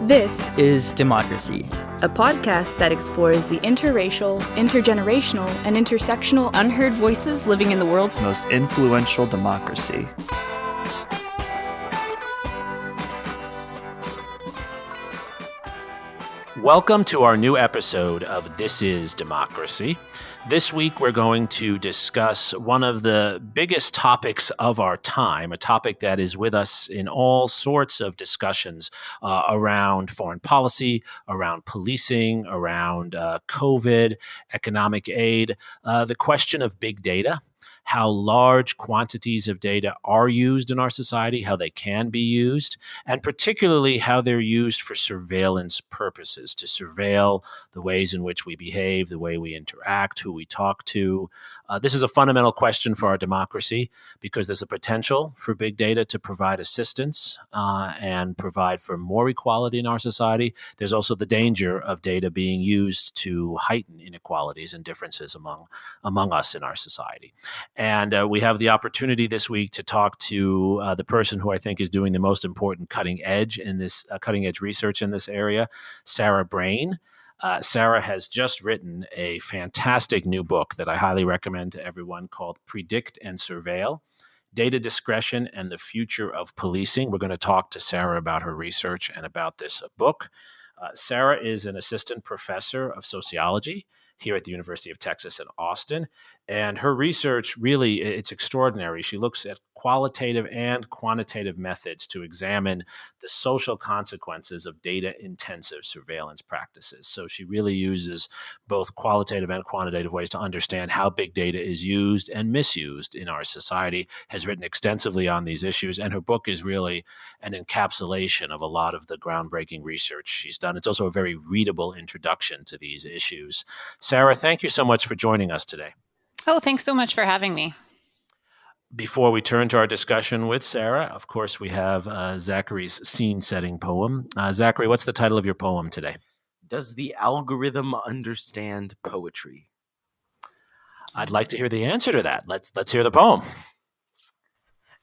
This is Democracy, a podcast that explores the interracial, intergenerational, and intersectional unheard voices living in the world's most influential democracy. Welcome to our new episode of This is Democracy. This week, we're going to discuss one of the biggest topics of our time, a topic that is with us in all sorts of discussions around foreign policy, around policing, around COVID, economic aid, the question of big data. How large quantities of data are used in our society, how they can be used, and particularly how they're used for surveillance purposes, to surveil the ways in which we behave, the way we interact, who we talk to. This is a fundamental question for our democracy because there's a potential for big data to provide assistance and provide for more equality in our society. There's also the danger of data being used to heighten inequalities and differences among us in our society. And we have the opportunity this week to talk to the person who I think is doing the most important cutting edge research in this area, Sarah Brayne. Sarah has just written a fantastic new book that I highly recommend to everyone called Predict and Surveil: Data Discretion and the Future of Policing. We're going to talk to Sarah about her research and about this book. Sarah is an assistant professor of sociology here at the University of Texas in Austin. And her research really, it's extraordinary. She looks at qualitative and quantitative methods to examine the social consequences of data-intensive surveillance practices. So she really uses both qualitative and quantitative ways to understand how big data is used and misused in our society, has written extensively on these issues, and her book is really an encapsulation of a lot of the groundbreaking research she's done. It's also a very readable introduction to these issues. Sarah, thank you so much for joining us today. Oh, thanks so much for having me. Before we turn to our discussion with Sarah, of course, we have Zachary's scene-setting poem. Zachary, what's the title of your poem today? Does the algorithm understand poetry? I'd like to hear the answer to that. Let's hear the poem.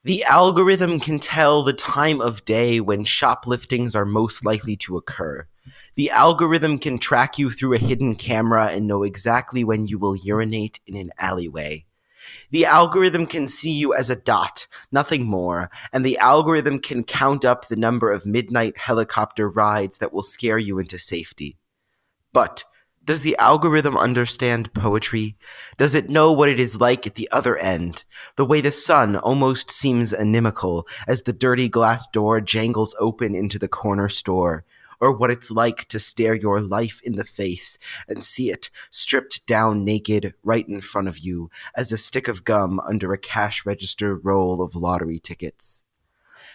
The algorithm can tell the time of day when shopliftings are most likely to occur. The algorithm can track you through a hidden camera and know exactly when you will urinate in an alleyway. The algorithm can see you as a dot, nothing more, and the algorithm can count up the number of midnight helicopter rides that will scare you into safety. But does the algorithm understand poetry? Does it know what it is like at the other end? The way the sun almost seems inimical as the dirty glass door jangles open into the corner store. Or what it's like to stare your life in the face and see it stripped down naked right in front of you as a stick of gum under a cash register roll of lottery tickets.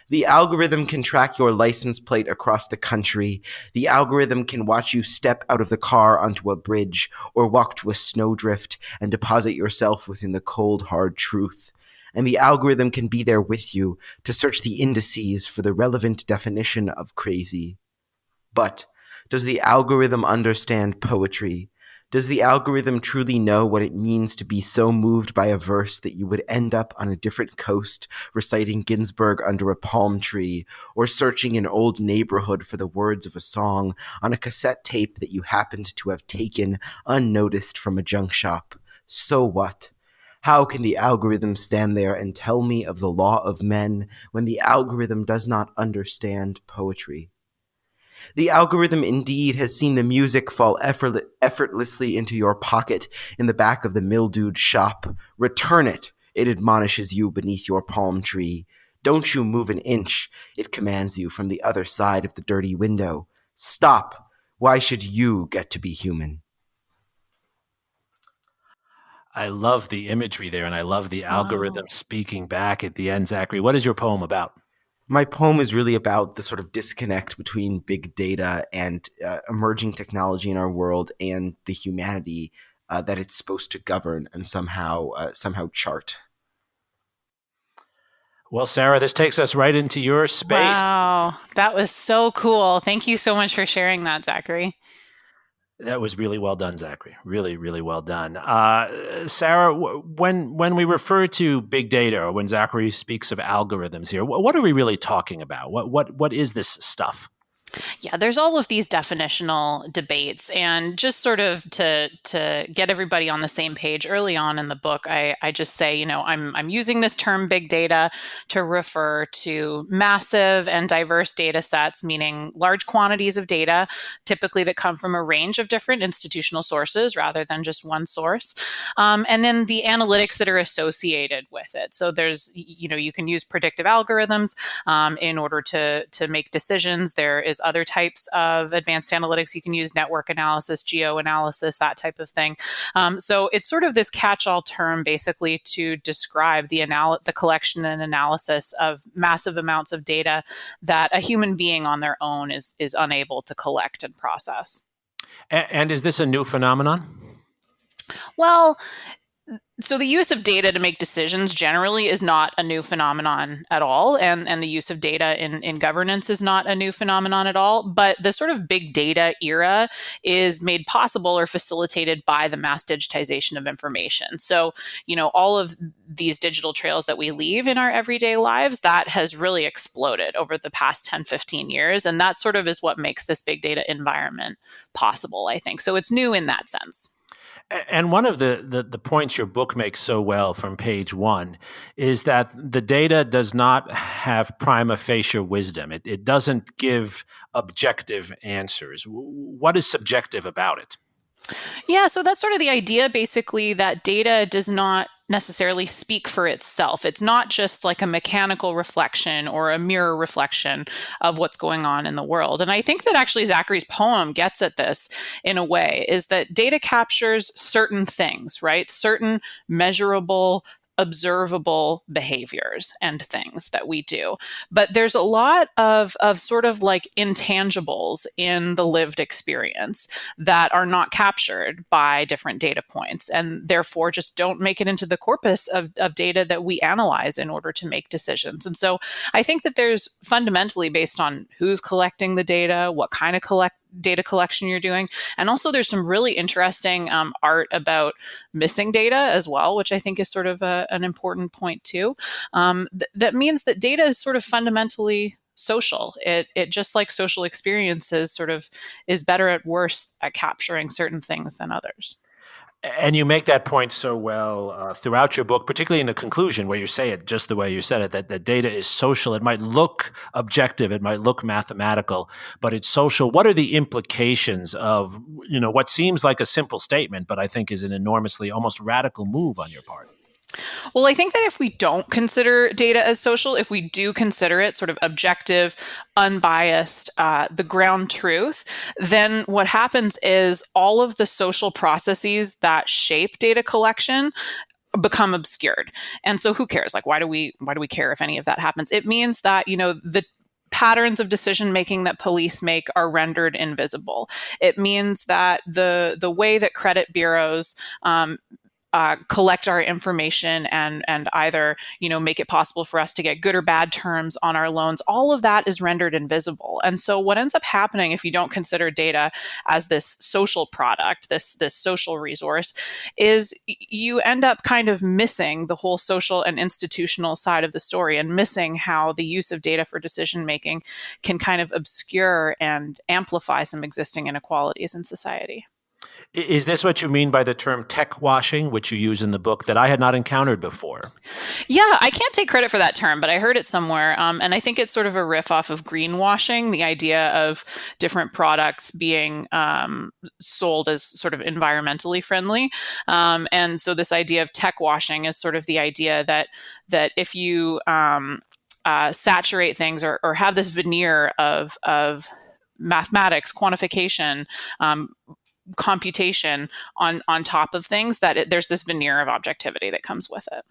The algorithm can track your license plate across the country. The algorithm can watch you step out of the car onto a bridge or walk to a snowdrift and deposit yourself within the cold, hard truth. And the algorithm can be there with you to search the indices for the relevant definition of crazy. But does the algorithm understand poetry? Does the algorithm truly know what it means to be so moved by a verse that you would end up on a different coast reciting Ginsberg under a palm tree, or searching an old neighborhood for the words of a song on a cassette tape that you happened to have taken unnoticed from a junk shop? So what? How can the algorithm stand there and tell me of the law of men when the algorithm does not understand poetry? The algorithm indeed has seen the music fall effortlessly into your pocket in the back of the mildewed shop. Return it, it admonishes you beneath your palm tree. Don't you move an inch, it commands you from the other side of the dirty window. Stop. Why should you get to be human? I love the imagery there, and I love the algorithm speaking back at the end. Zachary, what is your poem about? My poem is really about the sort of disconnect between big data and emerging technology in our world and the humanity that it's supposed to govern and somehow chart. Well, Sarah, this takes us right into your space. Wow, that was so cool. Thank you so much for sharing that, Zachary. That was really well done, Zachary. Really, really well done. Sarah, when we refer to big data, or when Zachary speaks of algorithms here, what are we really talking about? What is this stuff? Yeah, there's all of these definitional debates, and just sort of to get everybody on the same page early on in the book, I just say, I'm using this term big data to refer to massive and diverse data sets, meaning large quantities of data, typically that come from a range of different institutional sources rather than just one source, and then the analytics that are associated with it. So there's, you can use predictive algorithms in order to make decisions. There is other types of advanced analytics you can use, network analysis, geo-analysis, that type of thing. So it's sort of this catch-all term basically to describe the collection and analysis of massive amounts of data that a human being on their own is unable to collect and process. And is this a new phenomenon? Well, so the use of data to make decisions generally is not a new phenomenon at all. And the use of data in governance is not a new phenomenon at all. But the sort of big data era is made possible or facilitated by the mass digitization of information. So, all of these digital trails that we leave in our everyday lives, that has really exploded over the past 10, 15 years. And that sort of is what makes this big data environment possible, I think. So it's new in that sense. And one of the points your book makes so well from page 1 is that the data does not have prima facie wisdom. It doesn't give objective answers. What is subjective about it? Yeah, so that's sort of the idea, basically, that data does not necessarily speak for itself. It's not just like a mechanical reflection or a mirror reflection of what's going on in the world. And I think that actually Zachary's poem gets at this in a way, is that data captures certain things, right? Certain measurable, observable behaviors and things that we do. But there's a lot of sort of like intangibles in the lived experience that are not captured by different data points, and therefore just don't make it into the corpus of data that we analyze in order to make decisions. And so I think that there's fundamentally, based on who's collecting the data, what kind of data collection you're doing. And also there's some really interesting art about missing data as well, which I think is sort of an important point too. That means that data is sort of fundamentally social. It just like social experiences sort of is better at worst at capturing certain things than others. And you make that point so well throughout your book, particularly in the conclusion where you say it just the way you said it, that data is social. It might look objective, it might look mathematical, but it's social. What are the implications of, what seems like a simple statement, but I think is an enormously, almost radical move on your part? Well, I think that if we don't consider data as social, if we do consider it sort of objective, unbiased, the ground truth, then what happens is all of the social processes that shape data collection become obscured. And so who cares? Like, why do we care if any of that happens? It means that, the patterns of decision making that police make are rendered invisible. It means that the way that credit bureaus collect our information and either make it possible for us to get good or bad terms on our loans, all of that is rendered invisible. And so what ends up happening if you don't consider data as this social product, this social resource, is you end up kind of missing the whole social and institutional side of the story, and missing how the use of data for decision making can kind of obscure and amplify some existing inequalities in society. Is this what you mean by the term tech washing, which you use in the book, that I had not encountered before? Yeah, I can't take credit for that term, but I heard it somewhere. And I think it's sort of a riff off of greenwashing, the idea of different products being sold as sort of environmentally friendly. And so this idea of tech washing is sort of the idea that if you saturate things or have this veneer of mathematics, quantification, computation on top of things, that there's this veneer of objectivity that comes with it.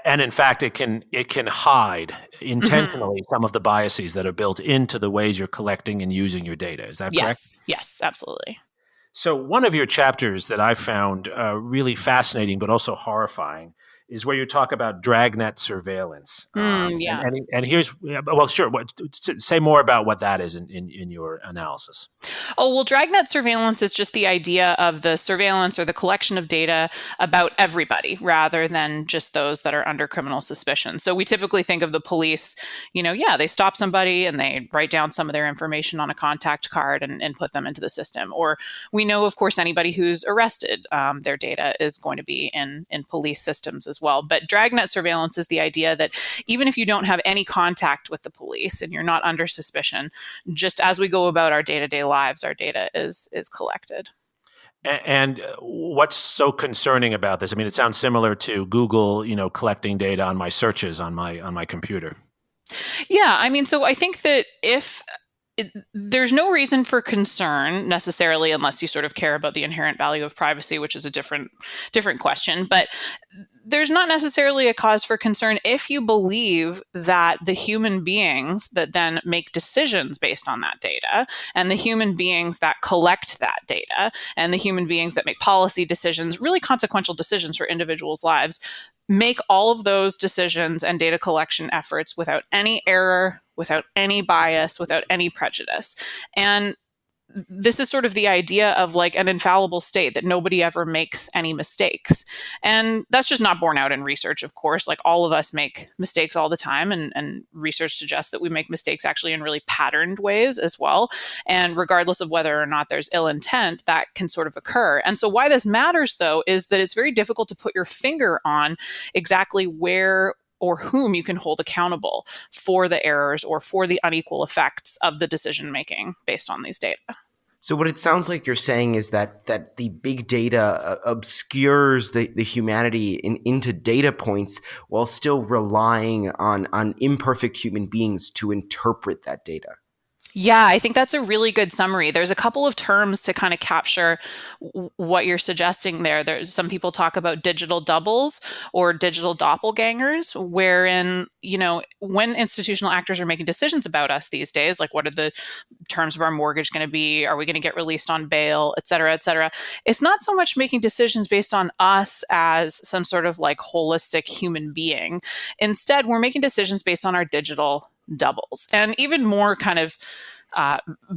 And in fact, it can hide intentionally some of the biases that are built into the ways you're collecting and using your data. Is that correct? Yes, absolutely. So one of your chapters that I found really fascinating, but also horrifying, is where you talk about dragnet surveillance. Yeah. And here's, well, sure. Say more about what that is in your analysis. Oh, well, dragnet surveillance is just the idea of the surveillance or the collection of data about everybody rather than just those that are under criminal suspicion. So we typically think of the police, they stop somebody and they write down some of their information on a contact card and put them into the system. Or we know, of course, anybody who's arrested, their data is going to be in police systems as well. But dragnet surveillance is the idea that even if you don't have any contact with the police and you're not under suspicion, just as we go about our day-to-day lives, our data is collected. And what's so concerning about this? I mean, it sounds similar to Google, collecting data on my searches on my computer. Yeah, I mean, so I think that there's no reason for concern necessarily, unless you sort of care about the inherent value of privacy, which is a different question. But there's not necessarily a cause for concern if you believe that the human beings that then make decisions based on that data, and the human beings that collect that data, and the human beings that make policy decisions, really consequential decisions for individuals' lives, make all of those decisions and data collection efforts without any error, without any bias, without any prejudice. And this is sort of the idea of like an infallible state, that nobody ever makes any mistakes. And that's just not borne out in research, of course. Like, all of us make mistakes all the time, and research suggests that we make mistakes actually in really patterned ways as well. And regardless of whether or not there's ill intent, that can sort of occur. And so why this matters, though, is that it's very difficult to put your finger on exactly where or whom you can hold accountable for the errors or for the unequal effects of the decision making based on these data. So what it sounds like you're saying is that the big data obscures the humanity into data points while still relying on imperfect human beings to interpret that data. Yeah, I think that's a really good summary. There's a couple of terms to kind of capture what you're suggesting there. There's some people talk about digital doubles or digital doppelgangers, wherein, when institutional actors are making decisions about us these days, like what are the terms of our mortgage going to be? Are we going to get released on bail, et cetera, et cetera? It's not so much making decisions based on us as some sort of like holistic human being. Instead, we're making decisions based on our digital doubles, and even more kind of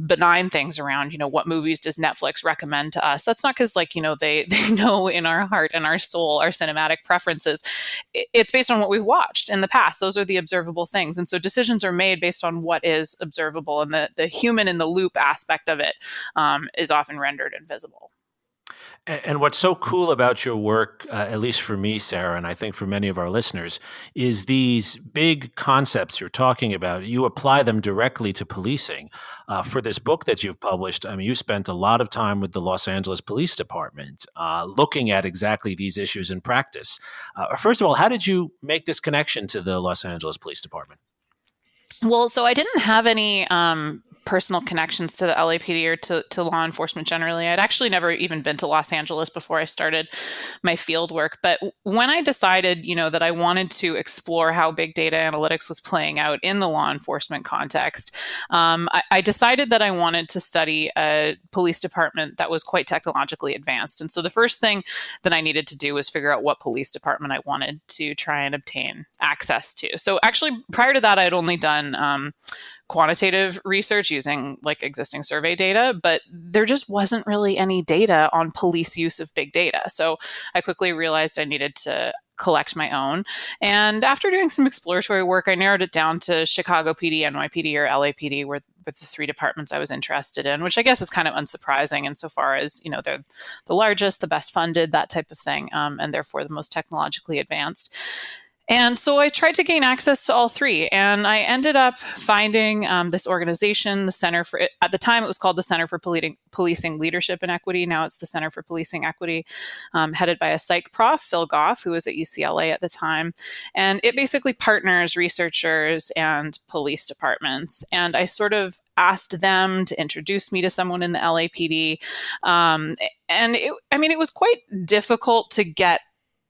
benign things around, what movies does Netflix recommend to us? That's not because they know in our heart and our soul our cinematic preferences. It's based on what we've watched in the past. Those are the observable things. And so decisions are made based on what is observable, and the human in the loop aspect of it is often rendered invisible. And what's so cool about your work, at least for me, Sarah, and I think for many of our listeners, is these big concepts you're talking about. You apply them directly to policing. For this book that you've published, I mean, you spent a lot of time with the Los Angeles Police Department looking at exactly these issues in practice. First of all, how did you make this connection to the Los Angeles Police Department? Well, so I didn't have any personal connections to the LAPD or to law enforcement generally. I'd actually never even been to Los Angeles before I started my field work. But when I decided, that I wanted to explore how big data analytics was playing out in the law enforcement context, I decided that I wanted to study a police department that was quite technologically advanced. And so the first thing that I needed to do was figure out what police department I wanted to try and obtain access to. So actually, prior to that, I'd only done quantitative research using like existing survey data, but there just wasn't really any data on police use of big data. So I quickly realized I needed to collect my own. And after doing some exploratory work, I narrowed it down to Chicago PD, NYPD, or LAPD were the three departments I was interested in, which I guess is kind of unsurprising insofar as, they're the largest, the best funded, that type of thing, and therefore the most technologically advanced. And so I tried to gain access to all three, and I ended up finding this organization, the Center for, at the time it was called the Center for Policing Leadership and Equity. Now it's the Center for Policing Equity, headed by a psych prof, Phil Goff, who was at UCLA at the time. And it basically partners researchers and police departments. And I sort of asked them to introduce me to someone in the LAPD. And it was quite difficult to get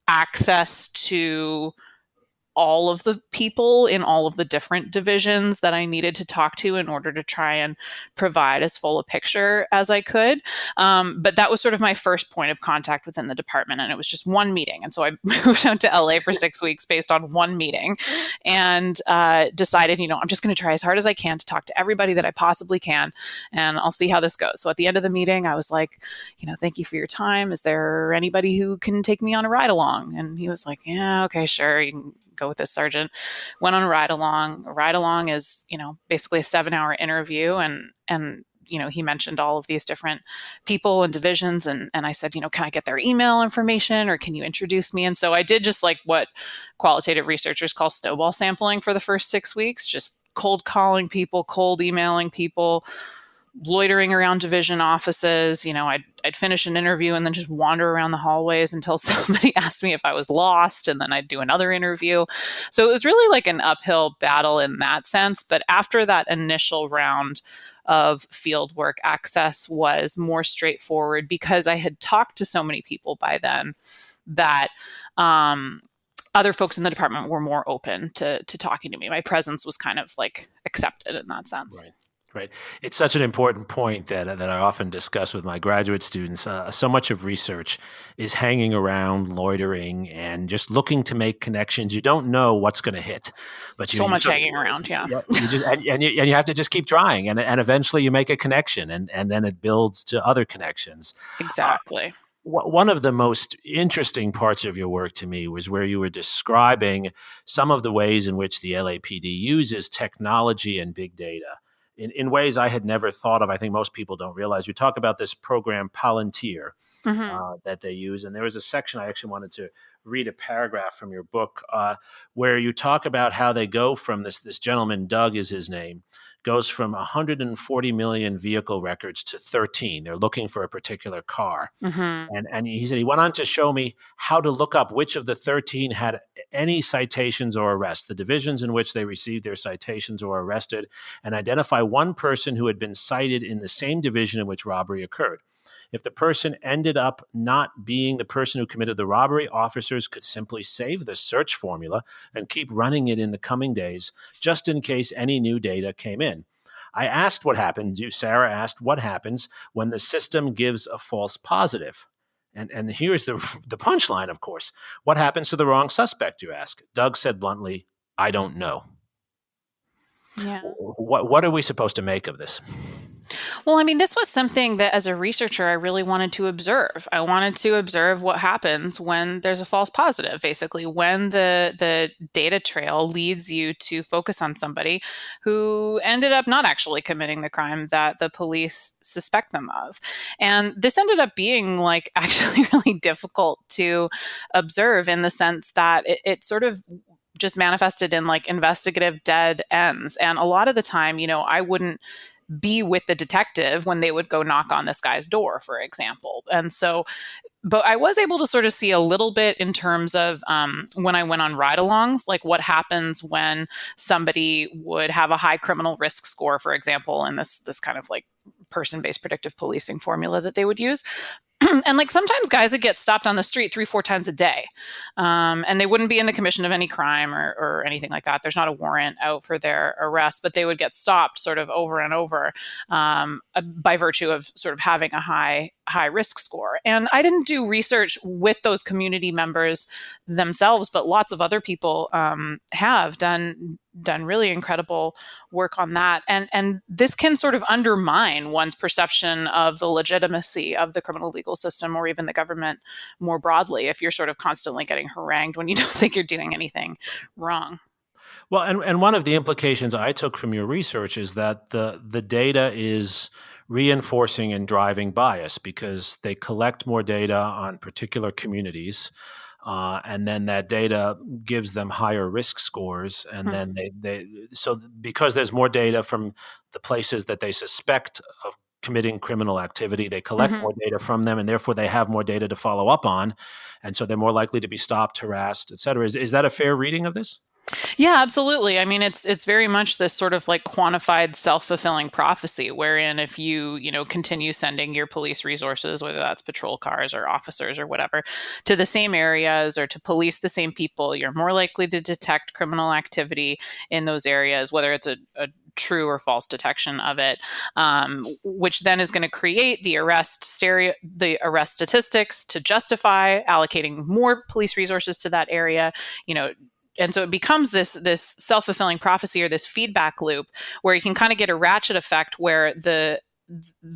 access to all of the people in all of the different divisions that I needed to talk to in order to try and provide as full a picture as I could. But that was sort of my first point of contact within the department. And it was just one meeting. And so I moved out to LA for 6 weeks based on one meeting, and decided, I'm just going to try as hard as I can to talk to everybody that I possibly can, and I'll see how this goes. So at the end of the meeting, I was like, thank you for your time. Is there anybody who can take me on a ride along? And he was like, yeah, okay, sure. You can go with this sergeant. Went on a ride along. A ride along is, basically a 7-hour interview. And he mentioned all of these different people and divisions. And I said, can I get their email information, or can you introduce me? And so I did just like what qualitative researchers call snowball sampling for the first 6 weeks, just cold calling people, cold emailing people, loitering around division offices. I'd finish an interview and then just wander around the hallways until somebody asked me if I was lost, and then I'd do another interview. So it was really like an uphill battle in that sense. But after that initial round of fieldwork, access was more straightforward because I had talked to so many people by then that other folks in the department were more open to talking to me. My presence was kind of like accepted in that sense. Right. It's such an important point that I often discuss with my graduate students. So much of research is hanging around, loitering, and just looking to make connections. You don't know what's going to hit, but hanging around. Yeah. You have to just keep trying, and eventually you make a connection, and then it builds to other connections. Exactly. One of the most interesting parts of your work to me was where you were describing some of the ways in which the LAPD uses technology and big data in ways I had never thought of. I think most people don't realize. You talk about this program Palantir that they use. And there was a section I actually wanted to read a paragraph from your book where you talk about how they go from this gentleman, Doug is his name, goes from 140 million vehicle records to 13. They're looking for a particular car. And he said he went on to show me how to look up which of the 13 had any citations or arrests, the divisions in which they received their citations or arrested, and identify one person who had been cited in the same division in which robbery occurred. If the person ended up not being the person who committed the robbery, officers could simply save the search formula and keep running it in the coming days, just in case any new data came in. I asked what happens. Sarah asked what happens when the system gives a false positive. And here's the punchline, of course. What happens to the wrong suspect, you ask? Doug said bluntly, I don't know. Yeah. What are we supposed to make of this? Well, I mean, this was something that as a researcher, I really wanted to observe. I wanted to observe what happens when there's a false positive, basically, when the data trail leads you to focus on somebody who ended up not actually committing the crime that the police suspect them of. And this ended up being like actually really difficult to observe in the sense that it sort of just manifested in like investigative dead ends. And a lot of the time, I wouldn't be with the detective when they would go knock on this guy's door, for example. And so, but I was able to sort of see a little bit in terms of when I went on ride-alongs, like what happens when somebody would have a high criminal risk score, for example, in this kind of like person-based predictive policing formula that they would use. And like sometimes guys would get stopped on the street 3-4 times a day, and they wouldn't be in the commission of any crime or anything like that. There's not a warrant out for their arrest, but they would get stopped sort of over and over by virtue of sort of having a high risk score. And I didn't do research with those community members themselves, but lots of other people have done really incredible work on that. And this can sort of undermine one's perception of the legitimacy of the criminal legal system or even the government more broadly if you're sort of constantly getting harangued when you don't think you're doing anything wrong. Well, and one of the implications I took from your research is that the data is reinforcing and driving bias because they collect more data on particular communities. And then that data gives them higher risk scores. And then so because there's more data from the places that they suspect of committing criminal activity, they collect more data from them, and therefore they have more data to follow up on. And so they're more likely to be stopped, harassed, et cetera. Is that a fair reading of this? Yeah, absolutely. I mean, it's very much this sort of like quantified self-fulfilling prophecy, wherein if you continue sending your police resources, whether that's patrol cars or officers or whatever, to the same areas or to police the same people, you're more likely to detect criminal activity in those areas, whether it's a true or false detection of it, which then is going to create the arrest statistics to justify allocating more police resources to that area. You know, and so it becomes this self-fulfilling prophecy, or this feedback loop, where you can kind of get a ratchet effect where the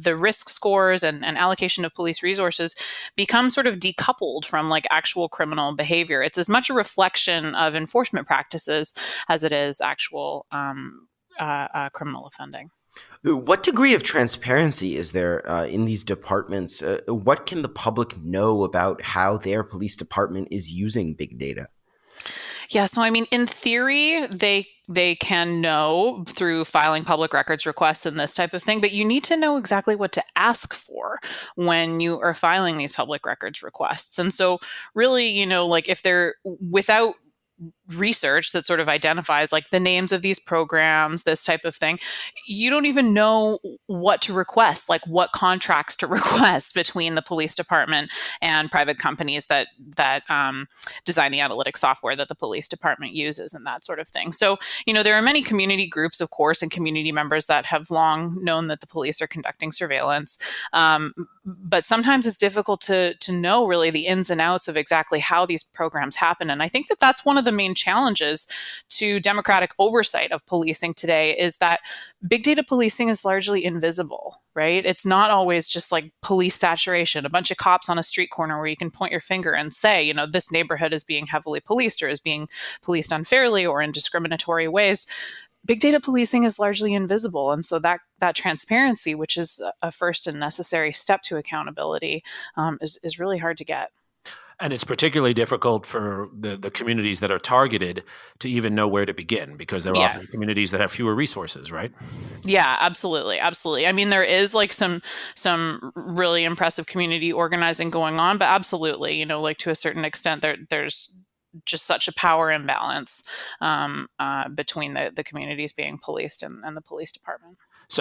risk scores and allocation of police resources become sort of decoupled from like actual criminal behavior. It's as much a reflection of enforcement practices as it is actual criminal offending. What degree of transparency is there in these departments? What can the public know about how their police department is using big data? Yeah, so I mean, in theory, they can know through filing public records requests and this type of thing, but you need to know exactly what to ask for when you are filing these public records requests. And so really, like if they're without research that sort of identifies like the names of these programs, this type of thing, you don't even know what to request, like what contracts to request between the police department and private companies that design the analytic software that the police department uses and that sort of thing. So, there are many community groups, of course, and community members that have long known that the police are conducting surveillance. But sometimes it's difficult to know really the ins and outs of exactly how these programs happen. And I think that that's one of the main challenges to democratic oversight of policing today, is that big data policing is largely invisible, right? It's not always just like police saturation, a bunch of cops on a street corner where you can point your finger and say, this neighborhood is being heavily policed or is being policed unfairly or in discriminatory ways. Big data policing is largely invisible. And so that transparency, which is a first and necessary step to accountability, is really hard to get. And it's particularly difficult for the communities that are targeted to even know where to begin, because they're often communities that have fewer resources, right? Yeah, absolutely. Absolutely. I mean, there is like some really impressive community organizing going on, but absolutely, like to a certain extent, there's just such a power imbalance between the communities being policed and the police department.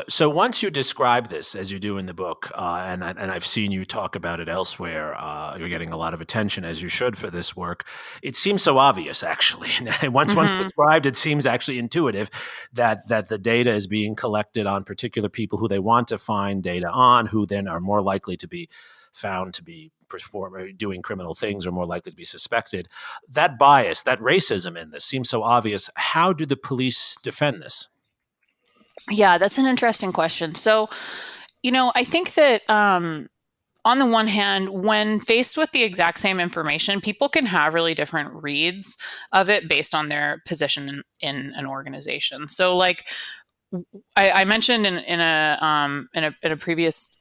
So once you describe this, as you do in the book, and I've seen you talk about it elsewhere, you're getting a lot of attention, as you should, for this work. It seems so obvious, actually. And once described, it seems actually intuitive that the data is being collected on particular people who they want to find data on, who then are more likely to be found to be doing criminal things or more likely to be suspected. That bias, that racism in this seems so obvious. How do the police defend this? Yeah, that's an interesting question. So, I think that on the one hand, when faced with the exact same information, people can have really different reads of it based on their position in an organization. So, like I mentioned in a previous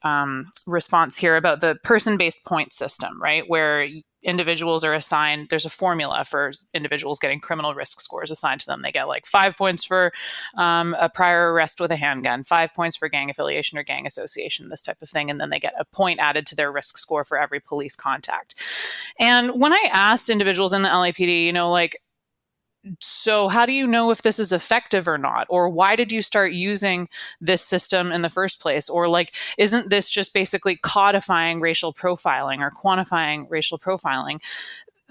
response here about the person-based point system, right, where individuals are assigned, there's a formula for individuals getting criminal risk scores assigned to them. They get like 5 points for a prior arrest with a handgun, 5 points for gang affiliation or gang association, this type of thing. And then they get a point added to their risk score for every police contact. And when I asked individuals in the LAPD, so how do you know if this is effective or not? Or why did you start using this system in the first place? Or like, isn't this just basically codifying racial profiling or quantifying racial profiling?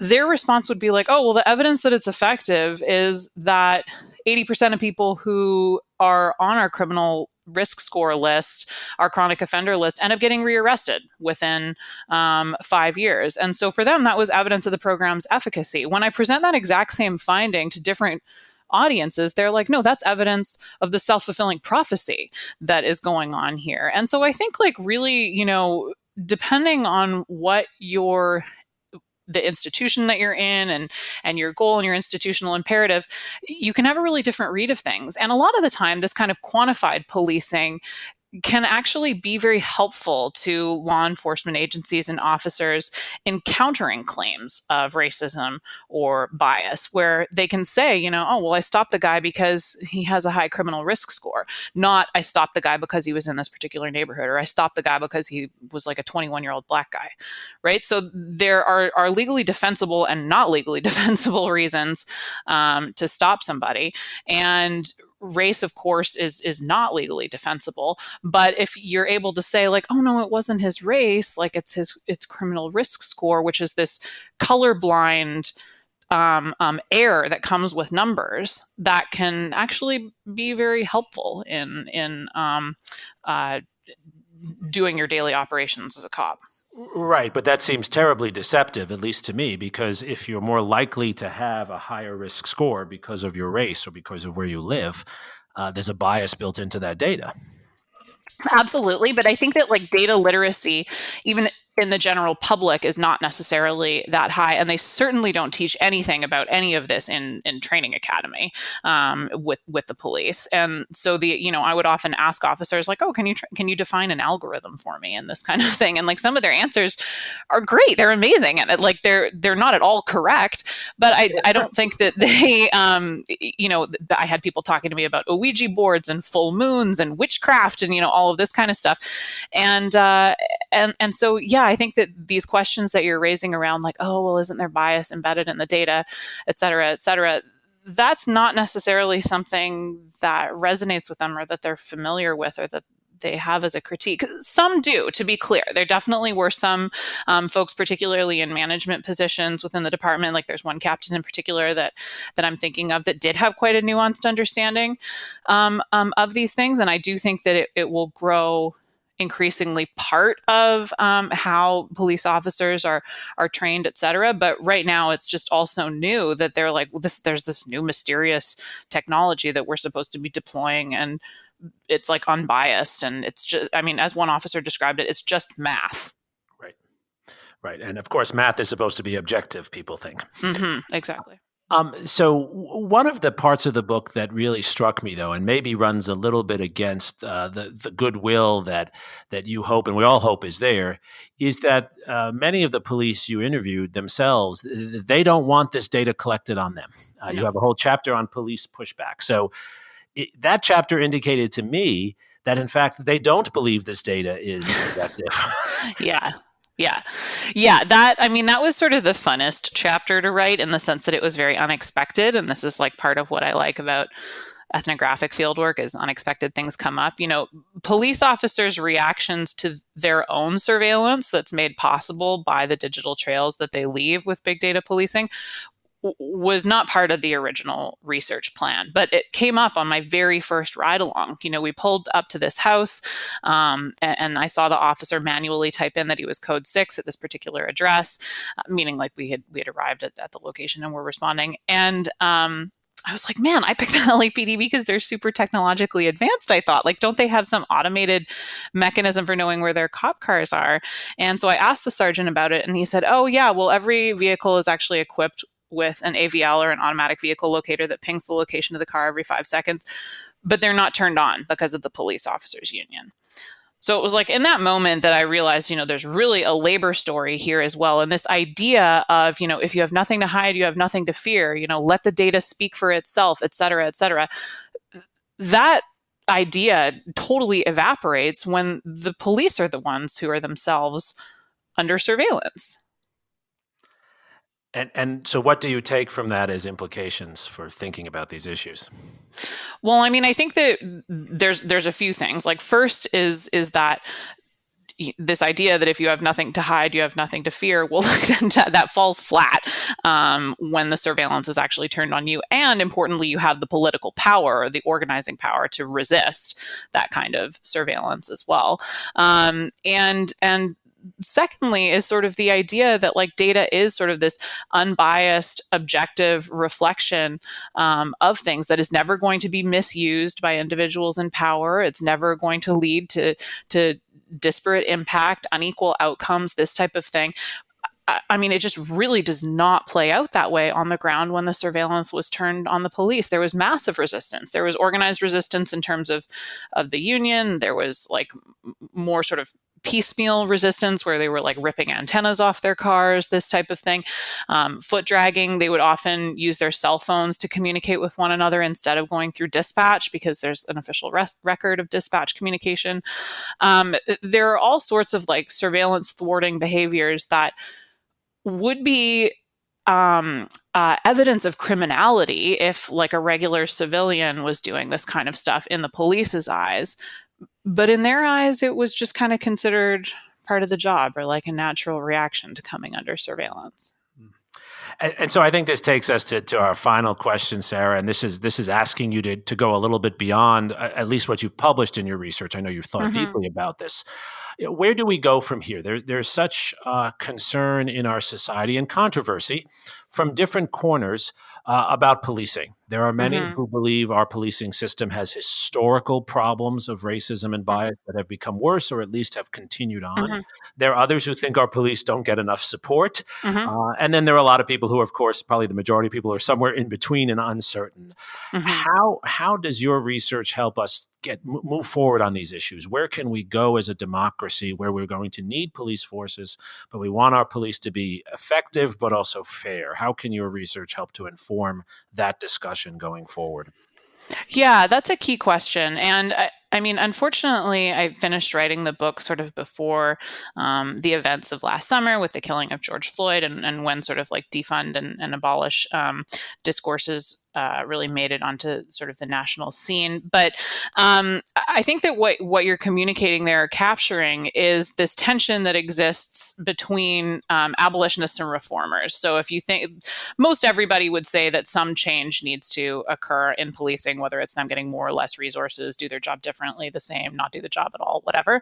Their response would be like, oh, well, the evidence that it's effective is that 80% of people who are on our criminal risk score list, our chronic offender list, end up getting rearrested within 5 years. And so for them, that was evidence of the program's efficacy. When I present that exact same finding to different audiences, they're like, no, that's evidence of the self-fulfilling prophecy that is going on here. And so I think like really, depending on what the institution that you're in and your goal and your institutional imperative, you can have a really different read of things. And a lot of the time, this kind of quantified policing can actually be very helpful to law enforcement agencies and officers in countering claims of racism or bias, where they can say, oh, well, I stopped the guy because he has a high criminal risk score, not I stopped the guy because he was in this particular neighborhood, or I stopped the guy because he was like a 21-year-old black guy, right? So there are legally defensible and not legally defensible reasons to stop somebody. And race, of course, is not legally defensible. But if you're able to say like, oh no, it wasn't his race, like it's criminal risk score, which is this colorblind error that comes with numbers, that can actually be very helpful in doing your daily operations as a cop. Right, but that seems terribly deceptive, at least to me, because if you're more likely to have a higher risk score because of your race or because of where you live, there's a bias built into that data. Absolutely, but I think that like data literacy, even in the general public, is not necessarily that high, and they certainly don't teach anything about any of this in training academy with the police. And so I would often ask officers like, oh, can you define an algorithm for me and this kind of thing? And like some of their answers are great, they're amazing, and like they're not at all correct. But I don't think that they I had people talking to me about Ouija boards and full moons and witchcraft and all of this kind of stuff, and so I think that these questions that you're raising around like, oh, well, isn't there bias embedded in the data, et cetera, that's not necessarily something that resonates with them or that they're familiar with or that they have as a critique. Some do, to be clear. There definitely were some folks, particularly in management positions within the department. Like there's one captain in particular that I'm thinking of that did have quite a nuanced understanding of these things. And I do think that it will grow increasingly part of how police officers are trained, et cetera. But right now, it's just also new that they're like, there's this new mysterious technology that we're supposed to be deploying, and it's like unbiased. And it's just, as one officer described it, it's just math. Right. And of course, math is supposed to be objective, people think. Mm-hmm, exactly. So one of the parts of the book that really struck me, though, and maybe runs a little bit against the goodwill that you hope and we all hope is there, is that many of the police you interviewed themselves, they don't want this data collected on them. No. You have a whole chapter on police pushback. So that chapter indicated to me that, in fact, they don't believe this data is objective. Yeah. That was sort of the funnest chapter to write, in the sense that it was very unexpected. And this is like part of what I like about ethnographic fieldwork, is unexpected things come up. Police officers' reactions to their own surveillance that's made possible by the digital trails that they leave with big data policing was not part of the original research plan, but it came up on my very first ride along. We pulled up to this house and I saw the officer manually type in that he was code 6 at this particular address, meaning like we had arrived at the location and were responding. And I was like, man, I picked the LAPD because they're super technologically advanced. I thought, like, don't they have some automated mechanism for knowing where their cop cars are? And so I asked the sergeant about it, and he said, oh yeah, well, every vehicle is actually equipped with an AVL, or an automatic vehicle locator, that pings the location of the car every 5 seconds, but they're not turned on because of the police officers union. So it was like in that moment that I realized, there's really a labor story here as well. And this idea of, if you have nothing to hide, you have nothing to fear, let the data speak for itself, et cetera, et cetera. That idea totally evaporates when the police are the ones who are themselves under surveillance. And so what do you take from that as implications for thinking about these issues? Well, I think that there's a few things. Like, first is that this idea that if you have nothing to hide, you have nothing to fear, well, that falls flat when the surveillance is actually turned on you. And importantly, you have the political power, or the organizing power, to resist that kind of surveillance as well. And secondly is sort of the idea that like data is sort of this unbiased, objective reflection of things that is never going to be misused by individuals in power. It's never going to lead to disparate impact, unequal outcomes, this type of thing. I mean, it just really does not play out that way on the ground when the surveillance was turned on the police. There was massive resistance. There was organized resistance in terms of the union. There was like more sort of piecemeal resistance where they were like ripping antennas off their cars, this type of thing. Foot dragging, they would often use their cell phones to communicate with one another instead of going through dispatch because there's an official record of dispatch communication. There are all sorts of like surveillance thwarting behaviors that would be evidence of criminality if like a regular civilian was doing this kind of stuff in the police's eyes. But in their eyes, it was just kind of considered part of the job or like a natural reaction to coming under surveillance. And so I think this takes us to our final question, Sarah, and this is asking you to go a little bit beyond at least what you've published in your research. I know you've thought deeply about this. Where do we go from here? There's such concern in our society and controversy from different corners about policing. There are many who believe our policing system has historical problems of racism and bias that have become worse or at least have continued on. There are others who think our police don't get enough support. And then there are a lot of people who, of course, probably the majority of people are somewhere in between and uncertain. How does your research help us move forward on these issues? Where can we go as a democracy where we're going to need police forces, but we want our police to be effective but also fair? How can your research help to inform that discussion going forward? Yeah, that's a key question. And I mean, unfortunately, I finished writing the book sort of before the events of last summer with the killing of George Floyd and when sort of like defund and abolish discourses really made it onto sort of the national scene. But I think that what you're communicating there, capturing, is this tension that exists between abolitionists and reformers. So if you think, most everybody would say that some change needs to occur in policing, whether it's them getting more or less resources, do their job differently, the same, not do the job at all, whatever.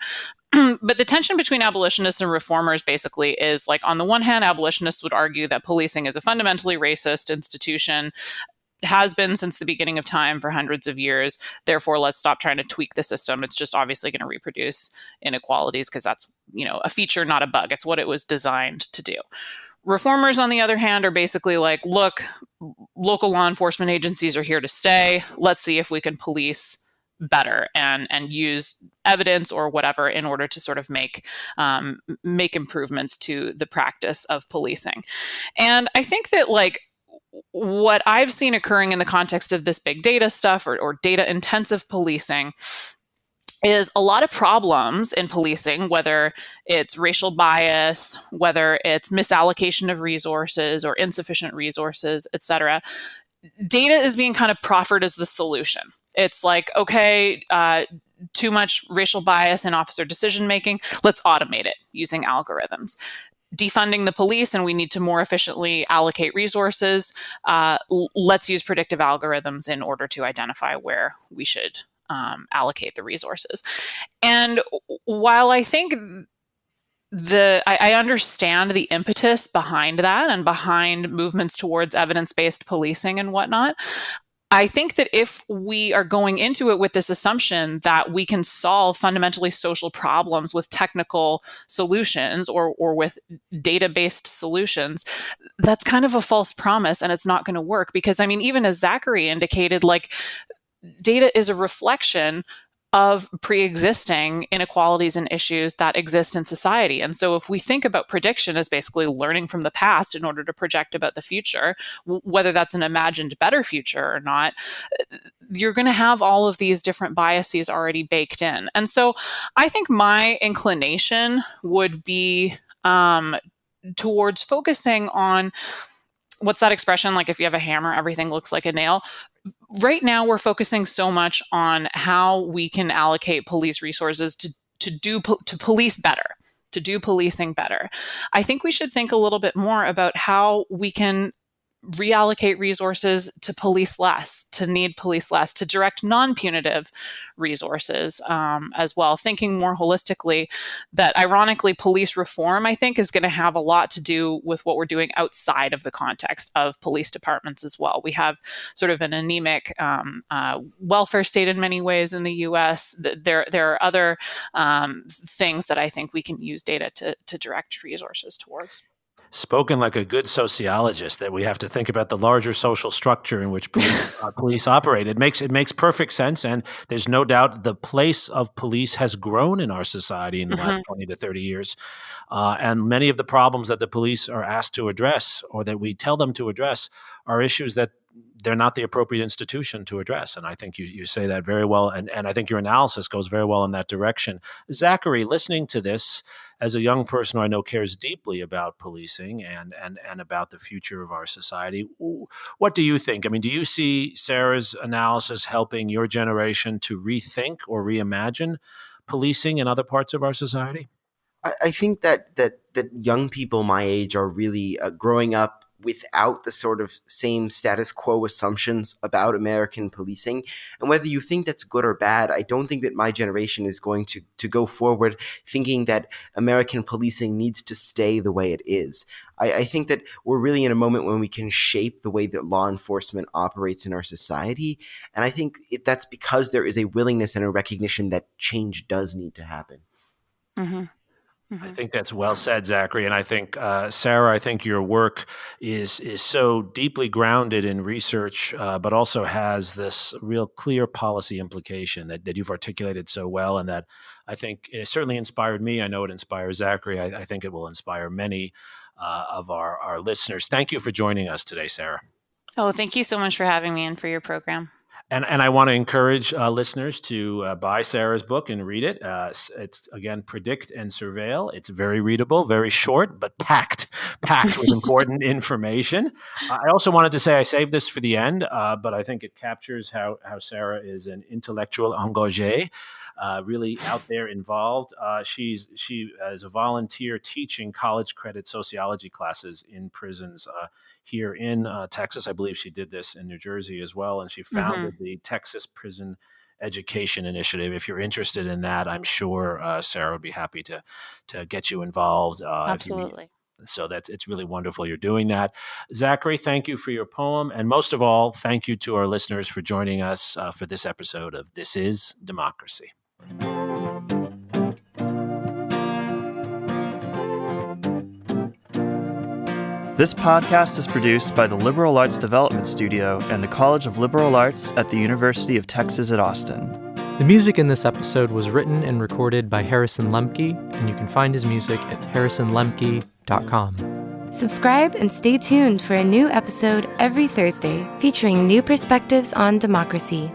But the tension between abolitionists and reformers basically is like, on the one hand, abolitionists would argue that policing is a fundamentally racist institution, has been since the beginning of time for hundreds of years. Therefore, let's stop trying to tweak the system. It's just obviously going to reproduce inequalities because that's, a feature, not a bug. It's what it was designed to do. Reformers, on the other hand, are basically like, look, local law enforcement agencies are here to stay. Let's see if we can police better and use evidence or whatever in order to sort of make improvements to the practice of policing. And I think that like what I've seen occurring in the context of this big data stuff or data intensive policing is a lot of problems in policing, whether it's racial bias, whether it's misallocation of resources or insufficient resources, et cetera. Data is being kind of proffered as the solution. It's like, okay, too much racial bias in officer decision-making, let's automate it using algorithms. Defunding the police and we need to more efficiently allocate resources, let's use predictive algorithms in order to identify where we should allocate the resources. And while I think I understand the impetus behind that and behind movements towards evidence-based policing and whatnot, I think that if we are going into it with this assumption that we can solve fundamentally social problems with technical solutions or with data-based solutions, that's kind of a false promise and it's not going to work. Because I mean, even as Zachary indicated, like, data is a reflection of pre-existing inequalities and issues that exist in society. And so if we think about prediction as basically learning from the past in order to project about the future, whether that's an imagined better future or not, you're going to have all of these different biases already baked in. And so I think my inclination would be towards focusing on, what's that expression? Like, if you have a hammer, everything looks like a nail. Right now, we're focusing so much on how we can allocate police resources to police better, to do policing better. I think we should think a little bit more about how we can reallocate resources to police less, to need police less, to direct non-punitive resources as well, thinking more holistically that, ironically, police reform, I think, is going to have a lot to do with what we're doing outside of the context of police departments as well. We have sort of an anemic welfare state in many ways in the US. There are other things that I think we can use data to direct resources towards. Spoken like a good sociologist, that we have to think about the larger social structure in which police operate. It makes perfect sense, and there's no doubt the place of police has grown in our society in the last 20 to 30 years. And many of the problems that the police are asked to address, or that we tell them to address, are issues that they're not the appropriate institution to address. And I think you say that very well. And I think your analysis goes very well in that direction. Zachary, listening to this, as a young person who I know cares deeply about policing and about the future of our society, what do you think? I mean, do you see Sarah's analysis helping your generation to rethink or reimagine policing in other parts of our society? I think that young people my age are really growing up without the sort of same status quo assumptions about American policing. And whether you think that's good or bad, I don't think that my generation is going to go forward thinking that American policing needs to stay the way it is. I think that we're really in a moment when we can shape the way that law enforcement operates in our society. And I think that's because there is a willingness and a recognition that change does need to happen. Mm-hmm. I think that's well said, Zachary. And I think, Sarah, I think your work is so deeply grounded in research, but also has this real clear policy implication that you've articulated so well, and that I think it certainly inspired me. I know it inspires Zachary. I think it will inspire many of our listeners. Thank you for joining us today, Sarah. Oh, thank you so much for having me and for your program. And I want to encourage listeners to buy Sarah's book and read it. It's, again, Predict and Surveil. It's very readable, very short, but packed with important information. I also wanted to say, I saved this for the end, but I think it captures how Sarah is an intellectual engagée, really out there involved. She is a volunteer teaching college credit sociology classes in prisons here in Texas. I believe she did this in New Jersey as well, and she founded the Texas Prison Education Initiative. If you're interested in that, I'm sure Sarah would be happy to get you involved. Absolutely. So it's really wonderful you're doing that. Zachary, thank you for your poem. And most of all, thank you to our listeners for joining us for this episode of This is Democracy. This podcast is produced by the Liberal Arts Development Studio and the College of Liberal Arts at the University of Texas at Austin. The music in this episode was written and recorded by Harrison Lemke, and you can find his music at harrisonlemke.com. Subscribe and stay tuned for a new episode every Thursday featuring new perspectives on democracy.